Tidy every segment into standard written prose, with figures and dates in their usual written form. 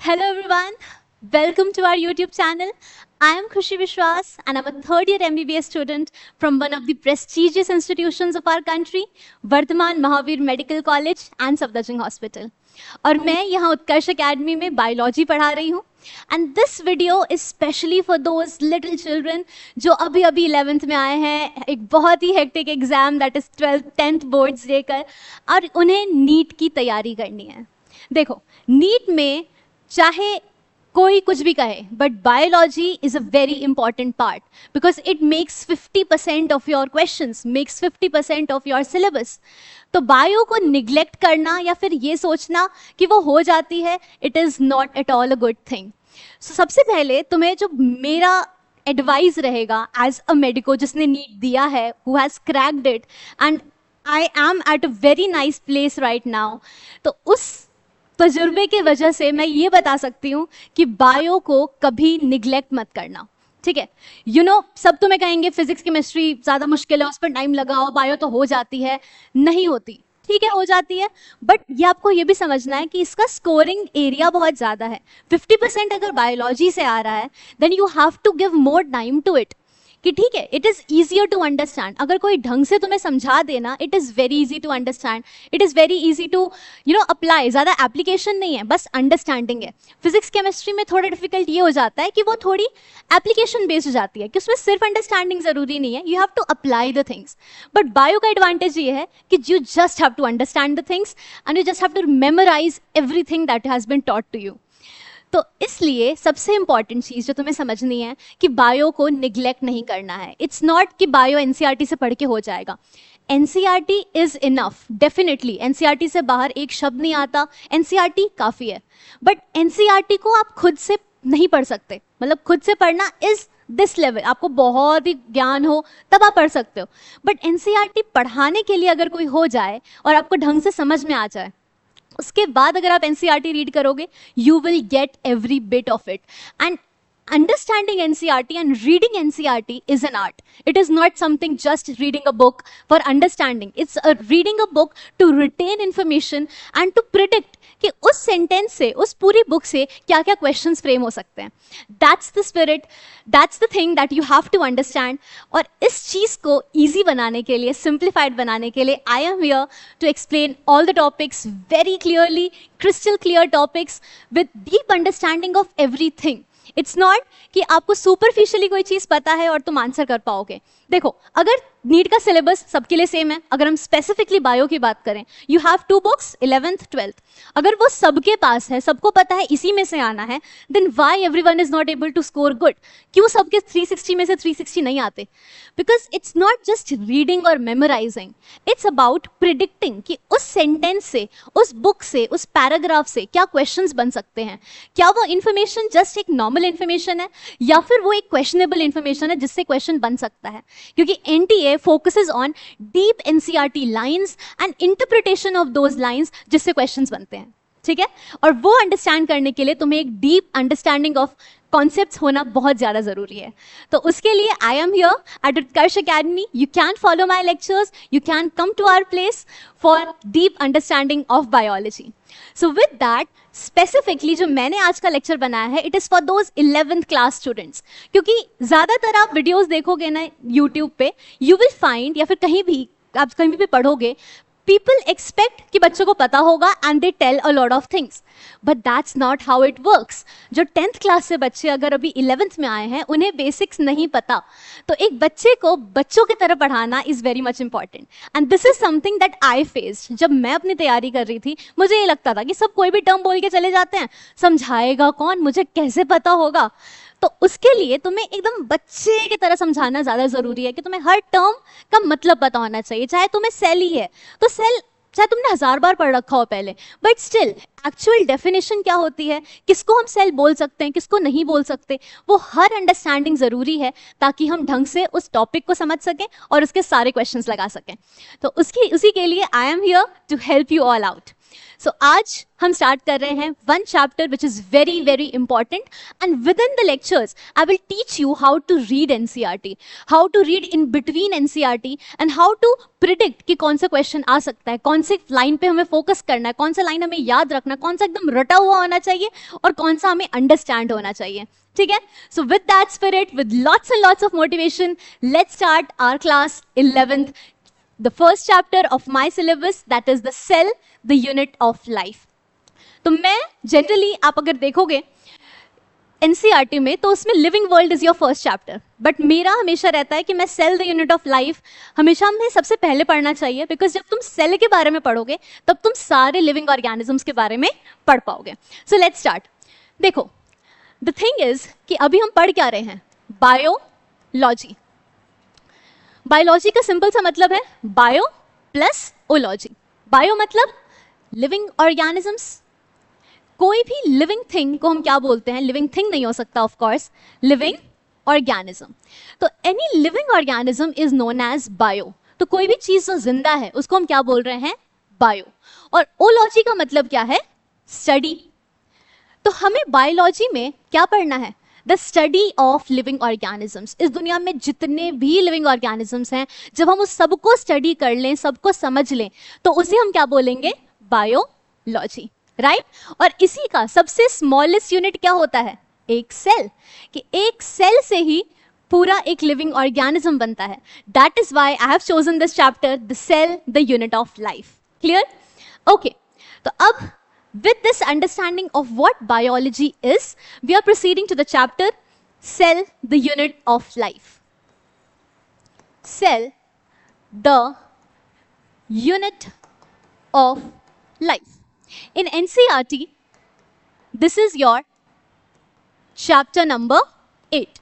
Hello everyone, welcome to our YouTube channel. I am Khushi Vishwas and I'm a third year MBBS student from one of the prestigious institutions of our country, Vardhaman Mahavir Medical College and Safdarjung Hospital. और मैं यहाँ उत्कर्ष academy में biology पढ़ा रही हूँ. And this video is specially for those little children जो अभी 11th में आए हैं, एक बहुत ही hectic exam that is 10th boards देकर, और उन्हें नीट की तैयारी करनी है. देखो, नीट में चाहे कोई कुछ भी कहे, but biology is a very important part because it makes 50% of your questions, makes 50% of your syllabus. तो बायो को निग्लेक्ट करना या फिर ये सोचना कि वो हो जाती है, it is not at all a good thing. So सबसे पहले तुम्हें जो मेरा एडवाइस रहेगा एज अ मेडिको जिसने नीट दिया है, who has cracked it, and I am at a very nice place right now, तो उस तजुर्बे की वजह से मैं ये बता सकती हूँ कि बायो को कभी निग्लेक्ट मत करना. ठीक है, यू नो, सब तुम्हें कहेंगे फिजिक्स केमिस्ट्री ज़्यादा मुश्किल है, उस पर टाइम लगाओ, बायो तो हो जाती है. नहीं होती, ठीक है, हो जाती है, बट ये आपको ये भी समझना है कि इसका स्कोरिंग एरिया बहुत ज़्यादा है. 50% अगर बायोलॉजी से आ रहा है, then you have to give more time to it. कि ठीक है, it is easier to understand. अगर कोई ढंग से तुम्हें समझा देना, it is very easy to understand, it is very easy to apply. ज़्यादा एप्लीकेशन नहीं है, बस अंडरस्टैंडिंग है. फिजिक्स केमिस्ट्री में थोड़ा डिफिकल्ट ये हो जाता है कि वो थोड़ी एप्लीकेशन बेस्ड हो जाती है, कि उसमें सिर्फ अंडरस्टैंडिंग ज़रूरी नहीं है, you have to apply the things. But bio का एडवांटेज ये है कि you just have to understand the things and you just have to memorise everything that has been taught to you. तो इसलिए सबसे इंपॉर्टेंट चीज़ जो तुम्हें समझनी है कि बायो को निग्लेक्ट नहीं करना है. इट्स नॉट कि बायो एनसीईआरटी से पढ़ के हो जाएगा. NCERT is enough, definitely NCERT से बाहर एक शब्द नहीं आता, एनसीईआरटी काफ़ी है. बट एनसीईआरटी को आप खुद से नहीं पढ़ सकते, मतलब खुद से पढ़ना इज दिस लेवल, आपको बहुत ही ज्ञान हो तब आप पढ़ सकते हो. बट एनसीईआरटी पढ़ाने के लिए अगर कोई हो जाए और आपको ढंग से समझ में आ जाए, उसके बाद अगर आप एनसीईआरटी रीड करोगे, you will get every bit of it. And understanding NCERT and reading NCERT is an art. It is not something just reading a book for understanding. It's reading a book to retain information and to predict कि उस sentence से, उस पूरी book से क्या क्या questions frame हो सकते हैं. That's the spirit, that's the thing that you have to understand. और इस चीज़ को ईजी बनाने के लिए, सिंप्लीफाइड बनाने के लिए, I am here to explain all the topics very clearly, crystal clear topics with deep understanding of every thing. It's not कि आपको सुपरफिशियली कोई चीज़ पता है और तुम आंसर कर पाओगे. देखो, अगर नीट का सिलेबस सबके लिए सेम है, अगर हम स्पेसिफिकली बायो की बात करें, you have 2 books 11th 12th, अगर वो सबके पास है, सबको पता है इसी में से आना है, then why everyone is not able to score good? क्यों सबके 360 में से 360 नहीं आते? Because it's not just reading और मेमोराइजिंग, इट्स अबाउट प्रिडिक्टिंग कि उस सेंटेंस से, उस बुक से, उस पैराग्राफ से क्या क्वेश्चंस बन सकते हैं. क्या वो इन्फॉर्मेशन जस्ट एक नॉर्मल इन्फॉर्मेशन है या फिर वो एक क्वेश्चनेबल इन्फॉर्मेशन है जिससे क्वेश्चन बन सकता है. क्योंकि NTA focuses on deep NCERT lines and interpretation of those lines जिससे questions बनते हैं. ठीक है, और वो अंडरस्टैंड करने के लिए तुम्हें एक डीप अंडरस्टैंडिंग ऑफ कॉन्सेप्ट्स होना बहुत ज़्यादा ज़रूरी है. तो उसके लिए I am here at Utkarsh academy. You can follow my lectures, you can come to our place for deep understanding of biology. So with that, specifically जो मैंने आज का लेक्चर बनाया है, it is for those 11th class students. क्योंकि ज़्यादातर आप videos देखोगे ना यूट्यूब पे, यू विल फाइंड, या फिर कहीं भी आप कहीं भी पढ़ोगे, people expect कि बच्चों को पता होगा and they tell a lot of things, but that's not how it works. जो 10th क्लास से बच्चे अगर अभी 11th में आए हैं, उन्हें बेसिक्स नहीं पता, तो एक बच्चे को बच्चों की तरह पढ़ाना is very much important. And this is something that I faced. जब मैं अपनी तैयारी कर रही थी, मुझे ये लगता था कि सब कोई भी टर्म बोल के चले जाते हैं, समझाएगा कौन, मुझे कैसे पता होगा. तो उसके लिए तुम्हें एकदम बच्चे की तरह समझाना ज़्यादा ज़रूरी है कि तुम्हें हर टर्म का मतलब पता होना चाहिए. चाहे तुम्हें सेल ही है तो सेल चाहे तुमने 1000 बार पढ़ रखा हो पहले, बट स्टिल एक्चुअल डेफिनेशन क्या होती है, किसको हम सेल बोल सकते हैं, किसको नहीं बोल सकते, वो हर अंडरस्टैंडिंग ज़रूरी है ताकि हम ढंग से उस टॉपिक को समझ सकें और उसके सारे क्वेश्चंस लगा सकें. तो उसी के लिए I am here to help you all out. So आज हम स्टार्ट कर रहे हैं one chapter which is very very important, and within the lectures I will teach you how to read NCERT, how to read in between NCERT, and how to predict कि कौन सा question आ सकता है, कौन से line पे हमें focus करना है, कौन सा लाइन हमें याद रखना, कौन सा एकदम रटा हुआ होना चाहिए और कौन सा हमें अंडरस्टैंड होना चाहिए. ठीक है? So with that spirit, with lots and lots of motivation, let's start our class 11th, the first chapter of my syllabus, that is the cell, the unit of life. तो मैं जनरली, आप अगर देखोगे NCERT में, तो उसमें living world is your first chapter, but मेरा हमेशा रहता है कि मैं cell the unit of life हमेशा हमें सबसे पहले पढ़ना चाहिए, बिकॉज जब तुम सेल के बारे में पढ़ोगे तब तुम सारे लिविंग ऑर्गेनिजम्स के बारे में पढ़ पाओगे. So let's start. देखो, द थिंग इज कि अभी हम पढ़ क्या रहे हैं? बायोलॉजी. बायोलॉजी का सिंपल सा मतलब है बायो प्लस ओलॉजी. बायो मतलब लिविंग ऑर्गेनिजम्स. कोई भी लिविंग थिंग को हम क्या बोलते हैं? लिविंग थिंग नहीं हो सकता ऑफ कोर्स, लिविंग ऑर्गेनिज्म. तो any living organism is known as bio. तो कोई भी चीज जो जिंदा है उसको हम क्या बोल रहे हैं? बायो. और ओलॉजी का मतलब क्या है? स्टडी. तो हमें बायोलॉजी में क्या पढ़ना है? The study of living organisms. इस दुनिया में जितने भी लिविंग ऑर्गेनिजम्स हैं, जब हम उस सबको स्टडी कर लें, सबको समझ लें, तो उसे हम क्या बोलेंगे? बायोलॉजी. राइट? और इसी का सबसे स्मॉलेस्ट यूनिट क्या होता है? एक सेल. कि एक सेल से ही पूरा एक लिविंग ऑर्गेनिज्म बनता है. That is why I have chosen this chapter, the cell, the unit of life. Clear? Okay. तो अब with this understanding of what biology is, we are proceeding to the chapter cell, the unit of life. Cell, the unit of life. In NCERT, this is your chapter number 8.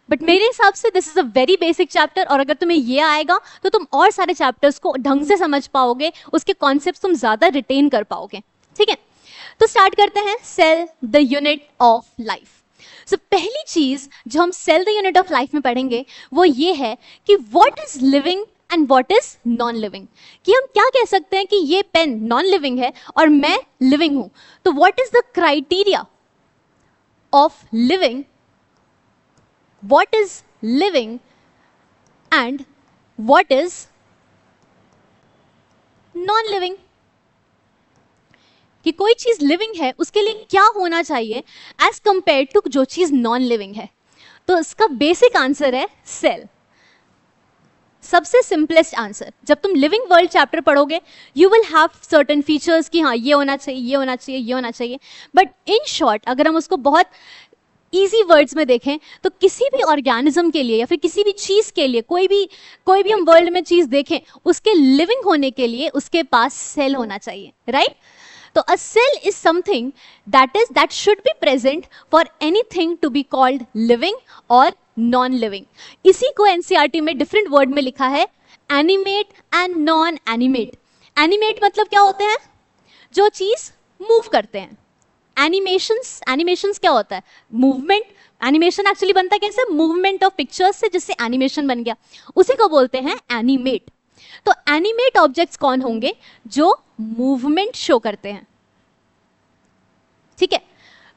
But मेरे हिसाब से this is a very basic chapter, और अगर तुम्हें ये आएगा तो तुम और सारे चैप्टर्स को ढंग से समझ पाओगे, उसके कॉन्सेप्ट तुम ज्यादा रिटेन कर पाओगे. ठीक है? तो स्टार्ट करते हैं. Cell the unit of life. So पहली चीज जो हम cell the unit of life में पढ़ेंगे वो ये है कि what is living and what is non living. कि हम क्या कह सकते हैं कि ये पेन नॉन लिविंग है और मैं लिविंग हूं. तो what is the criteria of living, what is living and what is non living. कि कोई चीज लिविंग है उसके लिए क्या होना चाहिए एज कंपेयर टू जो चीज नॉन लिविंग है. तो इसका बेसिक आंसर है सेल. सबसे सिंपलेस्ट आंसर. जब तुम लिविंग वर्ल्ड चैप्टर पढ़ोगे you will have certain features कि हाँ ये होना चाहिए, ये होना चाहिए, ये होना चाहिए, बट इन शॉर्ट अगर हम उसको बहुत इजी वर्ड्स में देखें तो किसी भी ऑर्गेनिज्म के लिए या फिर किसी भी चीज के लिए, कोई भी हम वर्ल्ड में चीज देखें, उसके लिविंग होने के लिए उसके पास सेल होना चाहिए. Right? So a cell is something that should be present for anything to be called living or non-living. इसी को NCERT में डिफरेंट वर्ड में लिखा है animate and non animate. Animate मतलब क्या होते हैं? जो चीज मूव करते हैं. एनिमेशंस क्या होता है? मूवमेंट. एनिमेशन एक्चुअली बनता है कैसे? मूवमेंट ऑफ पिक्चर्स से, जिससे एनिमेशन बन गया, उसी को बोलते हैं एनिमेट. तो एनिमेट ऑब्जेक्ट्स कौन होंगे? जो मूवमेंट शो करते हैं. ठीक है?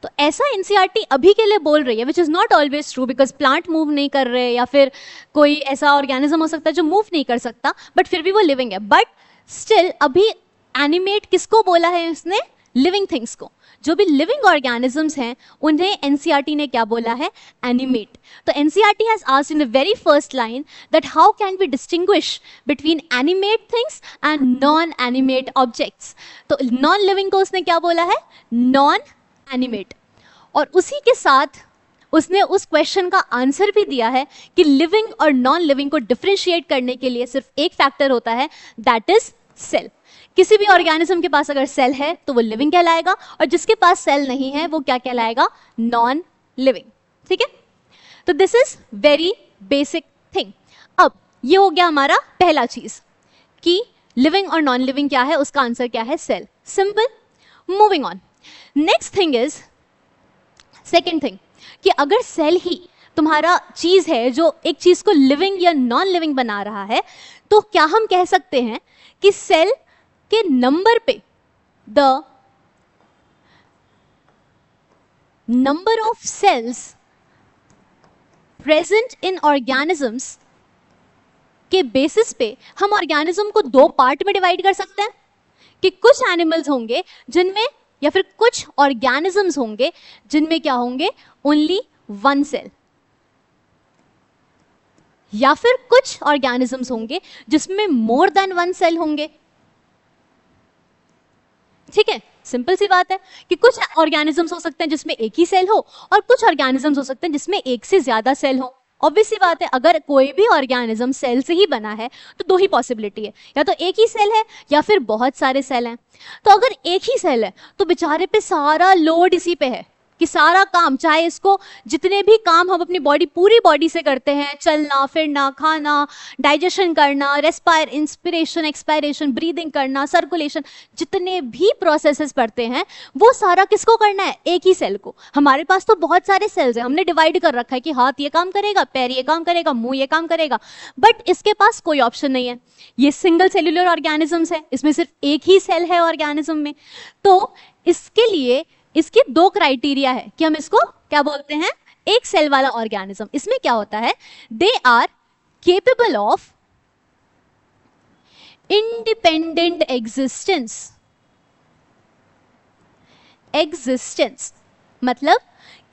तो ऐसा एनसीईआरटी अभी के लिए बोल रही है, which is not always true, because plant move नहीं कर रहे या फिर कोई ऐसा ऑर्गेनिज्म हो सकता है जो मूव नहीं कर सकता, बट फिर भी वो लिविंग है. बट स्टिल अभी एनिमेट किसको बोला है इसने? लिविंग थिंग्स को. जो भी लिविंग ऑर्गेनिजम्स हैं उन्हें एनसीईआरटी ने क्या बोला है? एनिमेट. तो NCERT has asked in the very first line that how can we distinguish between animate things and non animate objects. तो नॉन लिविंग को उसने क्या बोला है? Non animate. और उसी के साथ उसने उस क्वेश्चन का आंसर भी दिया है कि लिविंग और नॉन लिविंग को डिफरेंशिएट करने के लिए सिर्फ एक फैक्टर होता है, दैट इज सेल. किसी भी ऑर्गेनिज्म के पास अगर सेल है तो वो लिविंग कहलाएगा, और जिसके पास सेल नहीं है वो क्या कहलाएगा? Non living. ठीक है? तो this is very basic thing. अब ये हो गया हमारा पहला चीज कि लिविंग और नॉन लिविंग क्या है, उसका आंसर क्या है? Cell. Simple. Moving on. Next thing is, second thing, कि अगर सेल ही तुम्हारा चीज है जो एक चीज को लिविंग या नॉन लिविंग बना रहा है, तो क्या हम कह सकते हैं कि सेल के नंबर पे the number of cells present in organisms के बेसिस पे हम ऑर्गेनिज्म को दो पार्ट में डिवाइड कर सकते हैं कि कुछ एनिमल्स होंगे जिनमें, या फिर कुछ ऑर्गेनिजम्स होंगे जिनमें क्या होंगे, ओनली वन सेल, या फिर कुछ ऑर्गेनिजम्स होंगे जिसमें मोर देन वन सेल होंगे। ठीक है, सिंपल सी बात है कि कुछ ऑर्गेनिजम्स हो सकते हैं जिसमें एक ही सेल हो और कुछ ऑर्गेनिजम्स हो सकते हैं जिसमें एक से ज्यादा सेल हो। ऑब्वियस सी बात है, अगर कोई भी ऑर्गेनिज्म सेल से ही बना है तो दो ही पॉसिबिलिटी है, या तो एक ही सेल है या फिर बहुत सारे सेल हैं। तो अगर एक ही सेल है तो बेचारे पे सारा लोड इसी पे है कि सारा काम, चाहे इसको जितने भी काम हम अपनी बॉडी, पूरी बॉडी से करते हैं, चलना फिरना, खाना, डाइजेशन करना, रेस्पायर, इंस्पिरेशन, एक्सपायरेशन, ब्रीदिंग करना, सर्कुलेशन, जितने भी प्रोसेसेस पढ़ते हैं वो सारा किसको करना है, एक ही सेल को। हमारे पास तो बहुत सारे सेल्स हैं, हमने डिवाइड कर रखा है कि हाथ ये काम करेगा, पैर ये काम करेगा, मुंह ये काम करेगा, बट इसके पास कोई ऑप्शन नहीं है। ये सिंगल सेल्यूलर ऑर्गेनिजम्स है, इसमें सिर्फ एक ही सेल है ऑर्गेनिज्म में। तो इसके लिए इसके दो क्राइटेरिया है कि हम इसको क्या बोलते हैं, एक सेल वाला ऑर्गेनिज्म। इसमें क्या होता है, they are capable of independent existence. मतलब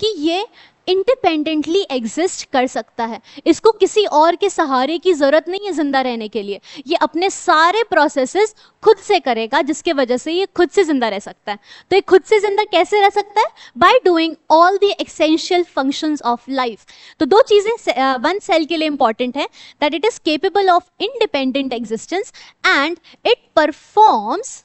कि ये इंडिपेंडेंटली एग्जिस्ट कर सकता है, इसको किसी और के सहारे की जरूरत नहीं है जिंदा रहने के लिए। ये अपने सारे प्रोसेसेस खुद से करेगा, जिसके वजह से ये खुद से जिंदा रह सकता है। तो ये खुद से जिंदा कैसे रह सकता है, by doing all the essential functions of life. तो दो चीजें वन सेल के लिए इंपॉर्टेंट है, that it is capable of independent existence and it performs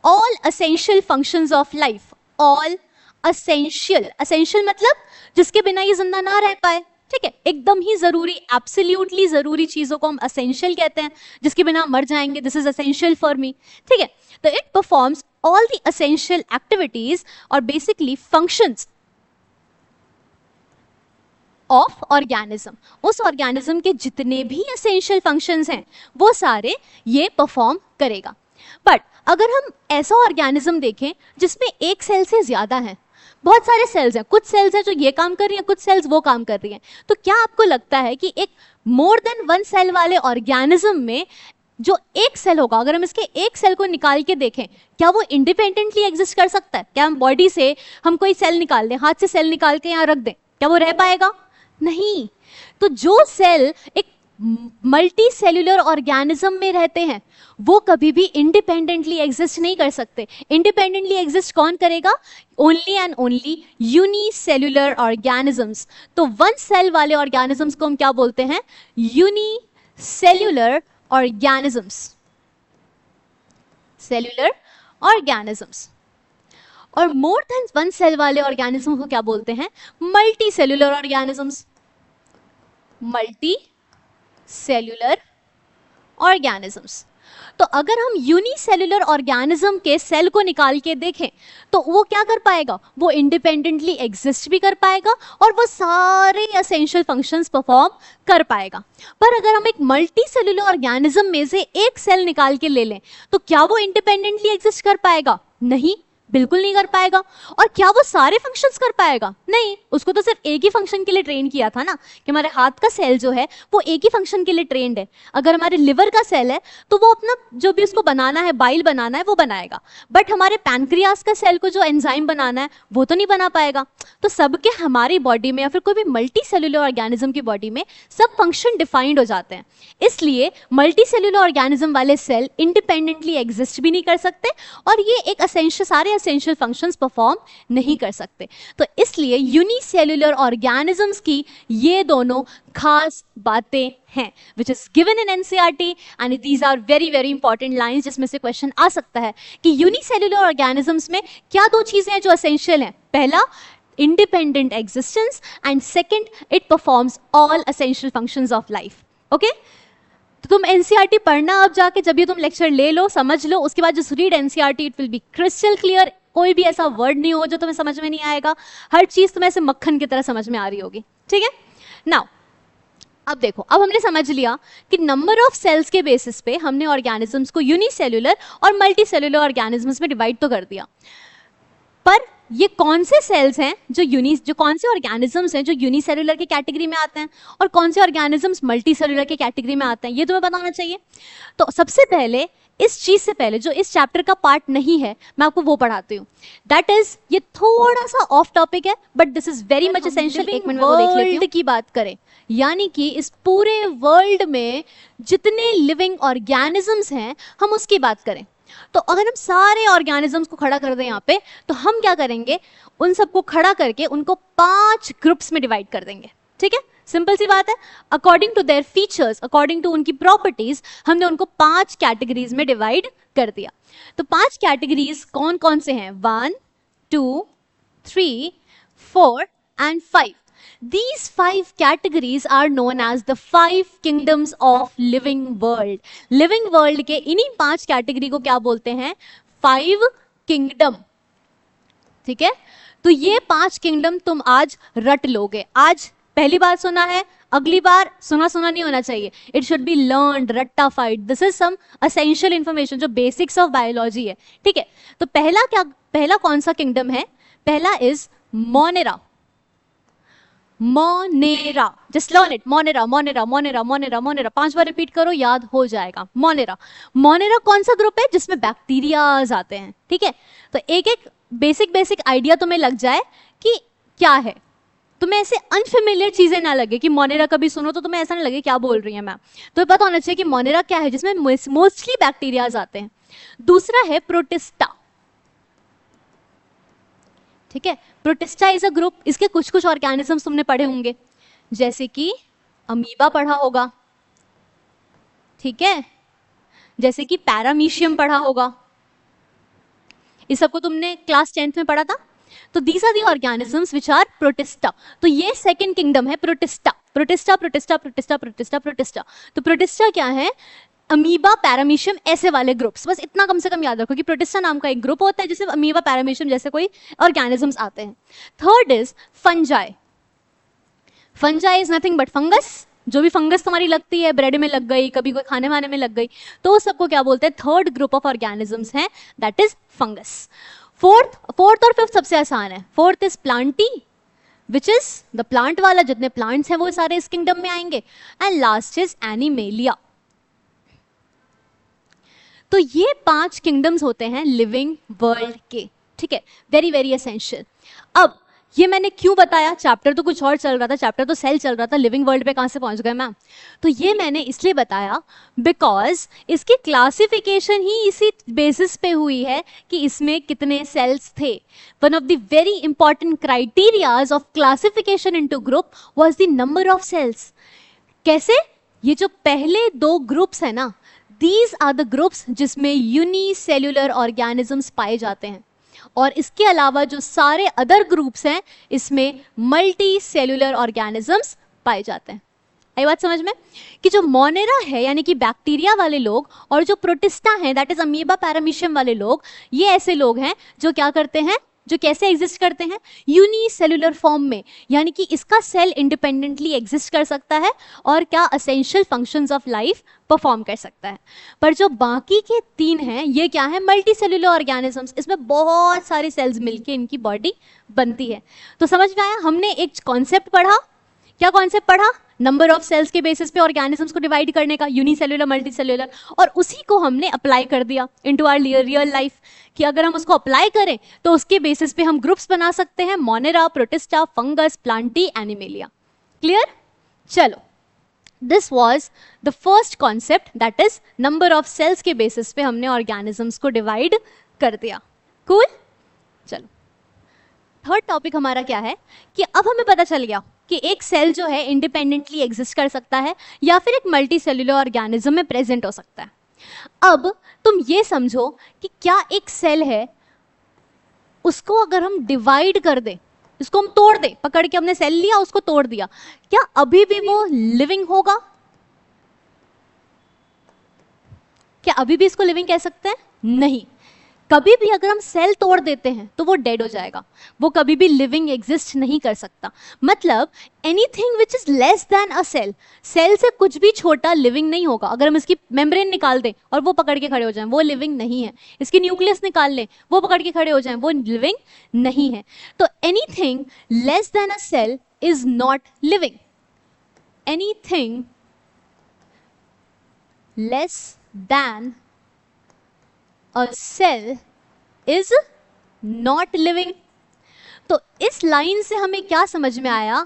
all essential functions of life. All essential मतलब जिसके बिना ये जिंदा ना रह पाए। ठीक है, एकदम ही जरूरी, एब्सोल्युटली जरूरी चीजों को हम असेंशियल कहते हैं, जिसके बिना मर जाएंगे, this is essential for me. ठीक है, तो it performs all the essential activities और बेसिकली फंक्शंस ऑफ ऑर्गेनिज्म। उस ऑर्गेनिज्म के जितने भी असेंशियल फंक्शंस हैं वो सारे ये परफॉर्म करेगा। बट अगर हम ऐसा ऑर्गेनिज्म देखें जिसमें एक सेल से ज्यादा है, बहुत सारे सेल्स हैं, कुछ सेल्स हैं जो ये काम कर रही हैं, कुछ सेल्स वो काम कर रही हैं, तो क्या आपको लगता है कि एक मोर देन वन सेल वाले ऑर्गेनिज्म में जो एक सेल होगा, अगर हम इसके एक सेल को निकाल के देखें, क्या वो इंडिपेंडेंटली एग्जिस्ट कर सकता है? क्या हम बॉडी से हम कोई सेल निकाल दें, हाथ से सेल निकाल के यहाँ रख दें, क्या वो रह पाएगा? नहीं। तो जो सेल एक मल्टी सेल्यूलर ऑर्गेनिज्म में रहते हैं वो कभी भी इंडिपेंडेंटली एग्जिस्ट नहीं कर सकते। इंडिपेंडेंटली एग्जिस्ट कौन करेगा? Only and only unicellular organisms. तो वन सेल वाले ऑर्गेनिजम्स को हम क्या बोलते हैं? Unicellular organisms. Cellular organisms. और मोर देन वन सेल वाले ऑर्गेनिज्म को क्या बोलते हैं? Multi cellular organisms. Multi cellular organisms. तो अगर हम यूनिसेल्यूलर ऑर्गेनिज्म के सेल को निकाल के देखें तो वो क्या कर पाएगा? वो इंडिपेंडेंटली एग्जिस्ट भी कर पाएगा और वो सारे एसेंशियल फंक्शंस परफॉर्म कर पाएगा। पर अगर हम एक मल्टी सेल्यूलर ऑर्गेनिज्म में से एक सेल निकाल के ले लें तो क्या वो इंडिपेंडेंटली एग्जिस्ट कर पाएगा? नहीं, बिल्कुल नहीं कर पाएगा। और क्या वो सारे फंक्शंस कर पाएगा? नहीं, उसको तो सिर्फ एक ही फंक्शन के लिए ट्रेन किया था ना, कि हमारे हाथ का सेल जो है वो एक ही फंक्शन के लिए ट्रेंड है। अगर हमारे लिवर का सेल है तो वो अपना जो भी उसको बनाना है, बाइल बनाना है, वो बनाएगा। बट हमारे पैनक्रियास का सेल को जो एंजाइम बनाना है वो तो नहीं बना पाएगा। तो सबके हमारी बॉडी में या फिर कोई भी मल्टी सेल्यूलर ऑर्गेनिज्म की बॉडी में सब फंक्शन डिफाइंड हो जाते हैं। इसलिए मल्टी सेल्यूलर ऑर्गेनिज्म वाले सेल इंडिपेंडेंटली एग्जिस्ट भी नहीं कर सकते और ये एक सारे एसेंशियल फंक्शंस परफॉर्म नहीं कर सकते। तो इसलिए यूनिसेल्यूलर ऑर्गेनिजम्स की ये दोनों खास बातें हैं which is given in NCERT and these are very very important lines जिसमें से क्वेश्चन आ सकता है कि यूनिसेल्यूलर ऑर्गेनिजम्स में क्या दो चीजें हैं जो एसेंशियल हैं? पहला, independent existence and second, it performs all essential functions of life. Okay, तो तुम एनसीईआरटी पढ़ना अब जाके, जब ये तुम लेक्चर ले लो, समझ लो, उसके बाद just read NCERT, it will be crystal clear. कोई भी ऐसा वर्ड नहीं हो जो तुम्हें समझ में नहीं आएगा, हर चीज तुम्हें ऐसे मक्खन की तरह समझ में आ रही होगी। ठीक है, नाउ अब देखो, अब हमने समझ लिया कि नंबर ऑफ सेल्स के बेसिस पे हमने ऑर्गेनिजम्स को यूनिसेल्युलर और मल्टीसेल्युलर ऑर्गेनिजम्स में डिवाइड तो कर दिया, पर ये कौन से सेल्स हैं जो कौन से ऑर्गेनिजम्स हैं जो यूनिसेल्युलर की कैटेगरी में आते हैं और कौन से ऑर्गेनिजम्स मल्टीसेल्युलर की कैटेगरी में आते हैं, ये तुम्हें बताना चाहिए। तो सबसे पहले इस चीज से पहले जो इस चैप्टर का पार्ट नहीं है, मैं आपको वो पढ़ाती हूँ। दैट इज, ये थोड़ा सा ऑफ टॉपिक है but this is very much essential. एक मिनट में वो देख लेती हूँ। की बात करें, यानी कि इस पूरे वर्ल्ड में जितने लिविंग ऑर्गेनिजम्स हैं हम उसकी बात करें, तो अगर हम सारे ऑर्गेनिजम्स को खड़ा कर दें यहाँ पे, तो हम क्या करेंगे, उन सबको खड़ा करके उनको 5 ग्रुप्स में डिवाइड कर देंगे। ठीक है, सिंपल सी बात है। According to their features, according to उनकी प्रॉपर्टीज, हमने उनको 5 कैटेगरीज में डिवाइड कर दिया। तो 5 कैटेगरीज कौन कौन से हैं? 1, 2, 3, 4 and 5. These 5 categories are known as the 5 kingdoms of living world. Living world के इन्हीं 5 कैटेगरी को क्या बोलते हैं? 5 किंगडम। ठीक है, तो ये 5 किंगडम तुम आज रट लोगे। आज पहली बार सुना है, अगली बार सुना सुना नहीं होना चाहिए। इट शुड बी लर्नड, रट्टाफाइड। This is some essential information जो बेसिक्स ऑफ बायोलॉजी है। ठीक है, तो पहला कौन सा किंगडम है? पहला is Monera. Monera, just learn it. Monera, Monera, Monera, Monera, Monera, 5 bar repeat करो, याद हो जाएगा। मोनेरा। मोनेरा कौन सा ग्रुप है? जिसमें बैक्टीरियाज आते हैं। ठीक है, तो एक एक बेसिक आइडिया तुम्हें लग जाए कि क्या है, तुम्हें ऐसे अनफेमिलियर चीजें ना लगे कि मोनेरा कभी सुनो तो तुम्हें ऐसा ना लगे क्या बोल रही है मैम। तो पता होना चाहिए कि मोनेरा क्या है, जिसमें मोस्टली बैक्टीरियाज आते हैं। दूसरा है प्रोटिस्टा। ठीक है, प्रोटिस्टा इज अ ग्रुप। इसके कुछ कुछ ऑर्गेनिजम्स तुमने पढ़े होंगे, जैसे कि अमीबा पढ़ा होगा। ठीक है, जैसे कि पैरामीशियम पढ़ा होगा। इस सबको तुमने क्लास 10th में पढ़ा था। तो these are the organisms which are protista. तो ये सेकंड किंगडम है, protista. Protista, protista, protista, protista, protista. तो प्रोटिस्टा क्या है? अमीबा, पैरामीशियम, ऐसे वाले ग्रुप्स। बस इतना कम से कम याद रखो कि प्रोटिस्टा नाम का एक ग्रुप होता है जिसमें अमीबा, पैरामीशियम जैसे कोई ऑर्गेनिजम्स आते हैं। Third is fungi. Fungi is nothing but fungus. जो भी फंगस तुम्हारी लगती है, ब्रेड में लग गई, कभी कोई खाने वाने में लग गई, तो सबको क्या बोलते हैं? थर्ड ग्रुप ऑफ ऑर्गेनिजम्स है, दैट इज फंगस। फोर्थ और फिफ्थ सबसे आसान है। Fourth is Plantae, which is the plant वाला। जितने प्लांट्स हैं वो सारे इस किंगडम में आएंगे। And last is animalia. तो ये 5 किंगडम्स होते हैं लिविंग वर्ल्ड के। ठीक है, वेरी वेरी एसेंशियल। अब ये मैंने क्यों बताया? चैप्टर तो कुछ और चल रहा था, चैप्टर तो सेल चल रहा था, लिविंग वर्ल्ड पे कहाँ से पहुंच गए मैम? तो ये मैंने इसलिए बताया बिकॉज इसकी क्लासिफिकेशन ही इसी बेसिस पे हुई है कि इसमें कितने सेल्स थे। One of the very important criterias of classification into group was the number of cells. कैसे? ये जो पहले 2 ग्रुप्स है ना, दीज आर द ग्रुप्स जिसमें यूनिसेल्युलर ऑर्गेनिजम्स पाए जाते हैं, और इसके अलावा जो सारे अदर ग्रुप्स हैं इसमें मल्टी सेल्युलर ऑर्गेनिजम्स पाए जाते हैं। आई बात समझ में? कि जो मोनेरा है यानी कि बैक्टीरिया वाले लोग, और जो प्रोटिस्टा हैं दैट इज अमीबा, पैरामीशियम वाले लोग, ये ऐसे लोग हैं जो क्या करते हैं, जो कैसे एग्जिस्ट करते हैं? यूनिसेल्युलर फॉर्म में, यानी कि इसका सेल इंडिपेंडेंटली एग्जिस्ट कर सकता है और क्या essential functions of life perform कर सकता है। पर जो बाकी के 3 हैं ये क्या है? Multi cellular organisms. इसमें बहुत सारे सेल्स मिलके इनकी बॉडी बनती है। तो समझ में आया? हमने एक कॉन्सेप्ट पढ़ा। क्या कॉन्सेप्ट पढ़ा? नंबर ऑफ सेल्स के बेसिस पे ऑर्गेनिजम्स को डिवाइड करने का, यूनिसेल्युलर, मल्टी सेल्युलर, और उसी को हमने अप्लाई कर दिया इनटू आवर रियल लाइफ कि अगर हम उसको अप्लाई करें तो उसके बेसिस पे हम ग्रुप्स बना सकते हैं, Monera, Protista, fungus, Plantae, Animalia. Clear? चलो, this was the first concept, that is number of cells के बेसिस पे हमने ऑर्गेनिजम्स को डिवाइड कर दिया। कूल? चलो, थर्ड टॉपिक हमारा क्या है कि अब हमें पता चल गया कि एक सेल जो है इंडिपेंडेंटली एग्जिस्ट कर सकता है या फिर एक मल्टी सेल्युलर ऑर्गेनिज्म में प्रेजेंट हो सकता है। अब तुम ये समझो कि क्या एक सेल है, उसको अगर हम डिवाइड कर दें, इसको हम तोड़ दें, पकड़ के हमने सेल लिया उसको तोड़ दिया, क्या अभी भी वो लिविंग होगा? क्या अभी भी इसको लिविंग कह सकते हैं? नहीं। कभी भी अगर हम सेल तोड़ देते हैं तो वो डेड हो जाएगा, वो कभी भी लिविंग एग्जिस्ट नहीं कर सकता। मतलब anything which is less than a cell, cell से कुछ भी छोटा लिविंग नहीं होगा। अगर हम इसकी मेम्ब्रेन निकाल दें और वो पकड़ के खड़े हो जाएं, वो लिविंग नहीं है। इसकी न्यूक्लियस निकाल लें, वो पकड़ के खड़े हो जाएं, वो लिविंग नहीं है। तो anything less than a cell is not living. Anything less than a cell is not living। तो इस लाइन से हमें क्या समझ में आया?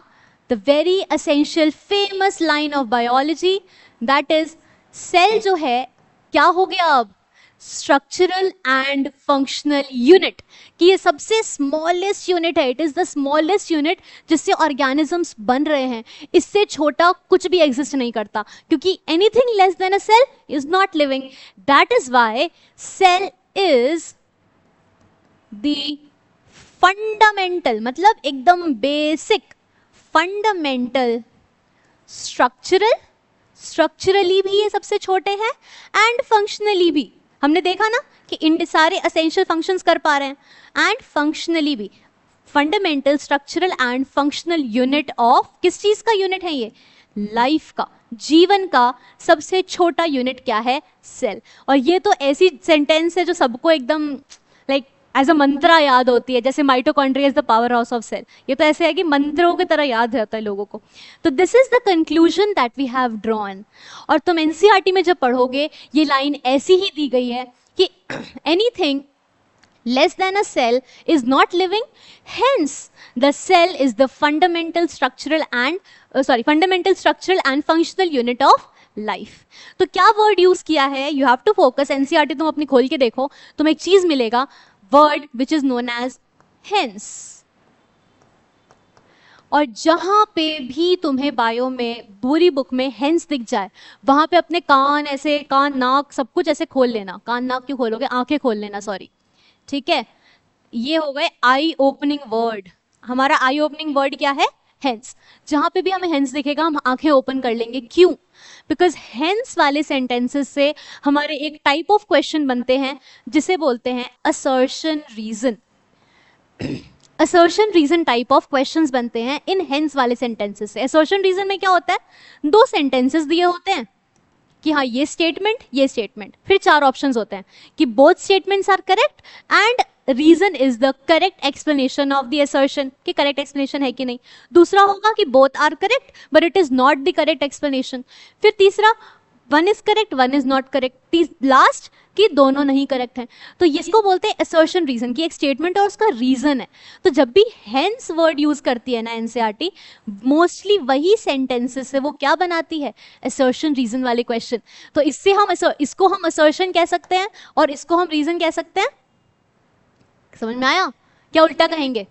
The very essential famous line of biology, that is cell जो है क्या हो गया अब? स्ट्रक्चरल एंड फंक्शनल यूनिट, कि ये सबसे स्मॉलेस्ट यूनिट है। It is the smallest unit जिससे ऑर्गेनिजम्स बन रहे हैं। इससे छोटा कुछ भी एग्जिस्ट नहीं करता, क्योंकि anything less than a cell is not living. That is why cell is the fundamental, मतलब एकदम बेसिक, फंडामेंटल, स्ट्रक्चरली भी ये सबसे छोटे हैं एंड फंक्शनली भी। हमने देखा ना कि इन सारे असेंशियल फंक्शंस कर पा रहे हैं एंड फंक्शनली भी। Fundamental, structural and functional unit of, किस चीज का यूनिट है ये? लाइफ का, जीवन का सबसे छोटा यूनिट क्या है? सेल। और ये तो ऐसी सेंटेंस है जो सबको एकदम लाइक एज अ मंत्रा याद होती है, जैसे mitochondria is the power house of cell. ये तो ऐसे है कि मंत्रों की तरह याद रहता है लोगों को। तो this is the conclusion that we have drawn. और तुम एनसीईआरटी में जब पढ़ोगे ये लाइन ऐसी ही दी गई है कि anything less than a cell is not living, hence the cell is the fundamental structural and functional unit of life। तो क्या वर्ड यूज किया है? You have to focus. NCERT तुम अपनी खोल के देखो, तुम्हें एक चीज मिलेगा, word which is known as hence। और जहां पे भी तुम्हें बायो में पूरी बुक में हेंस दिख जाए, वहां पे अपने कान ऐसे, कान नाक सब कुछ ऐसे खोल लेना। कान नाक क्यों खोलोगे? आंखें खोल लेना, सॉरी, ठीक है। ये हो गए आई ओपनिंग वर्ड। हमारा आई ओपनिंग वर्ड क्या है? हेंस। जहां पे भी हमें हेंस दिखेगा हम आंखें ओपन कर लेंगे। क्यों? बिकॉज हेंस वाले सेंटेंसेस से हमारे एक टाइप ऑफ क्वेश्चन बनते हैं जिसे बोलते हैं assertion reason. Assertion reason type of questions बनते हैं इन हेंस वाले सेंटेंसेस से। असर्शन रीजन में क्या होता है? दो सेंटेंसेस दिए होते हैं कि हाँ ये स्टेटमेंट, फिर चार ऑप्शंस होते हैं कि both statements are correct and reason is the correct explanation of the assertion, कि करेक्ट एक्सप्लेनेशन है कि नहीं। दूसरा होगा कि both are correct but it is not the correct explanation. फिर तीसरा, one is correct one is not correct. Last कि दोनों नहीं करेक्ट हैं। तो इसको बोलते हैं असर्शन रीजन, कि एक स्टेटमेंट और उसका रीजन है। तो जब भी हेंस वर्ड यूज करती है ना एनसीईआरटी, मोस्टली वही सेंटेंसेस से वो क्या बनाती है? असर्शन रीजन वाले क्वेश्चन। तो इससे हम इसको हम असर्शन कह सकते हैं और इसको हम रीजन कह सकते हैं। समझ में आया? क्या उल्टा कहेंगे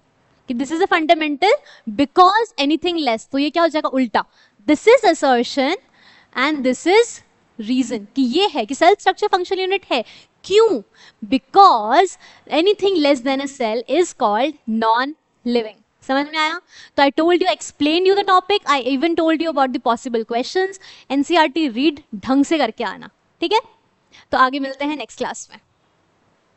कि this is a fundamental because anything less, तो ये क्या हो जाएगा? उल्टा। This is assertion and this is reason, कि ये है कि सेल स्ट्रक्चर फंक्शनल यूनिट है। क्यों? Because anything less than a cell is called non living. समझ में आया? तो I told you, explain you the topic, I even told you about the possible questions. NCERT read ढंग से करके आना, ठीक है? तो आगे मिलते हैं नेक्स्ट क्लास में।